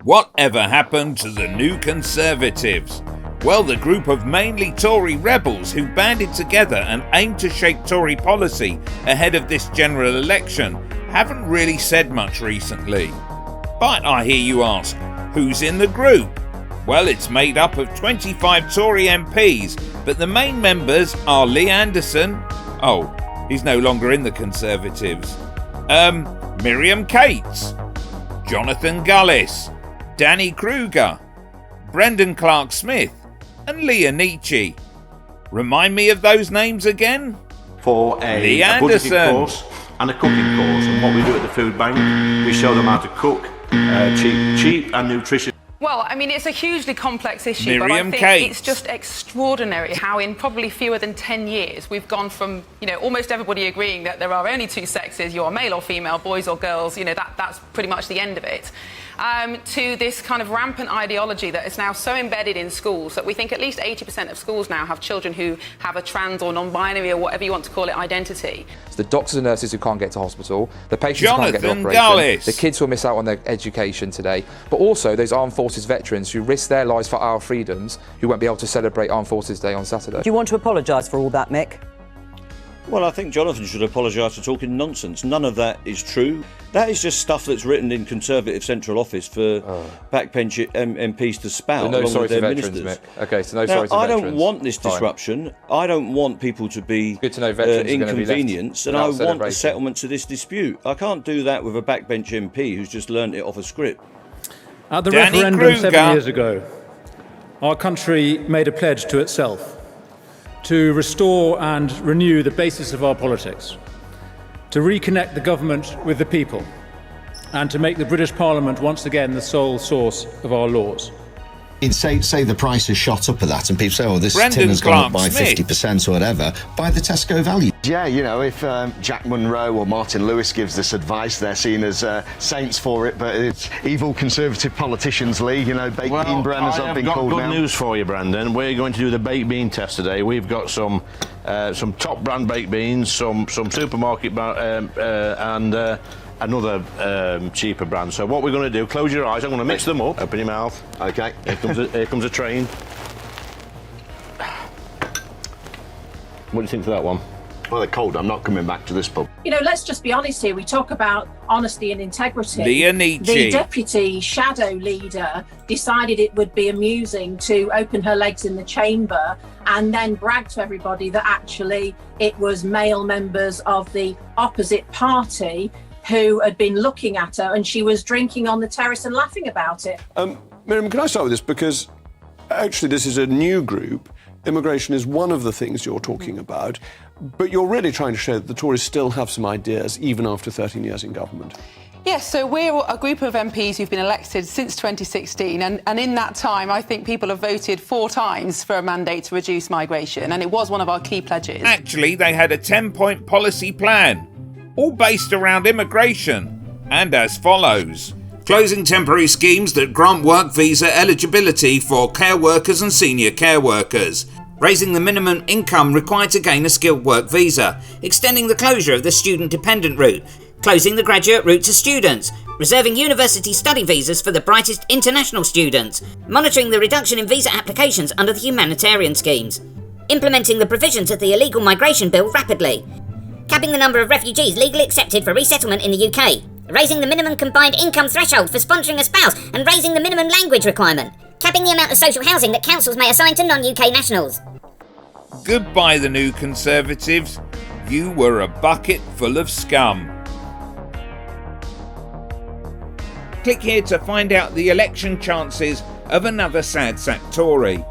Whatever happened to the New Conservatives? Well, the group of mainly Tory rebels who banded together and aimed to shape Tory policy ahead of this general election haven't really said much recently. But I hear you ask, who's in the group? Well, it's made up of 25 Tory MPs, but the main members are Lee Anderson. Oh, he's no longer in the Conservatives. Miriam Cates, Jonathan Gullis, Danny Kruger, Brendan Clark-Smith, and Leah Nietzsche. Remind me of those names again? For a budgeting course and a cooking course. And what we do at the food bank, we show them how to cook cheap and nutritious. Well, I mean, it's a hugely complex issue, Miriam but I think Cates. it's just extraordinary how in probably fewer than 10 years we've gone from, almost everybody agreeing that there are only two sexes, you're male or female, boys or girls, that's pretty much the end of it, to this kind of rampant ideology that is now so embedded in schools that we think at least 80% of schools now have children who have a trans or non-binary or whatever you want to call it identity. It's the doctors and nurses who can't get to hospital, the patients Jonathan can't get to operation, Gullis. the kids who will miss out on their education today, but also those armed forces veterans who risk their lives for our freedoms who won't be able to celebrate Armed Forces Day on Saturday. Do you want to apologise for all that, Mick? Well, I think Jonathan should apologise for talking nonsense. None of that is true. That is just stuff that's written in Conservative Central Office for backbench MPs to spout No along sorry with their to veterans, ministers. Mick. Okay, so no Now, sorry to I veterans. don't want this disruption. I don't want people to be Good to know veterans are gonna be left inconvenienced, and I without want a celebrating. settlement to this dispute. I can't do that with a backbench MP who's just learned it off a script. At the Danny referendum Kruger. 7 years ago, our country made a pledge to itself to restore and renew the basis of our politics, to reconnect the government with the people, and to make the British Parliament once again the sole source of our laws. Say the price has shot up at that and people say, oh, this Brendan tin has gone up by Clark-Smith. 50% or whatever, by the Tesco value. Yeah, if Jack Monroe or Martin Lewis gives this advice, they're seen as saints for it, but it's evil Conservative politicians, Lee, baked bean brenners have been called now. I've got good news for you, Brandon. We're going to do the baked bean test today. We've got some top brand baked beans, some supermarket and another cheaper brand. So what we're going to do, close your eyes, I'm going to mix them up. Open your mouth. Okay. Here comes a train. What do you think of that one? Well, they're cold. I'm not coming back to this pub. Let's just be honest here. We talk about honesty and integrity. Leah Nietzsche. The deputy shadow leader decided it would be amusing to open her legs in the chamber and then brag to everybody that actually it was male members of the opposite party who had been looking at her and she was drinking on the terrace and laughing about it. Miriam, can I start with this? Because actually this is a new group. Immigration is one of the things you're talking about, but you're really trying to show that the Tories still have some ideas even after 13 years in government. Yes, so we're a group of MPs who've been elected since 2016, and in that time, I think people have voted 4 times for a mandate to reduce migration, and it was one of our key pledges. Actually, they had a 10-point policy plan, all based around immigration, and as follows. Closing temporary schemes that grant work visa eligibility for care workers and senior care workers. Raising the minimum income required to gain a skilled work visa. Extending the closure of the student dependent route. Closing the graduate route to students. Reserving university study visas for the brightest international students. Monitoring the reduction in visa applications under the humanitarian schemes. Implementing the provisions of the illegal migration bill rapidly. Capping the number of refugees legally accepted for resettlement in the UK. Raising the minimum combined income threshold for sponsoring a spouse and raising the minimum language requirement. Capping the amount of social housing that councils may assign to non-UK nationals. Goodbye, the New Conservatives. You were a bucket full of scum. Click here to find out the election chances of another sad sack Tory.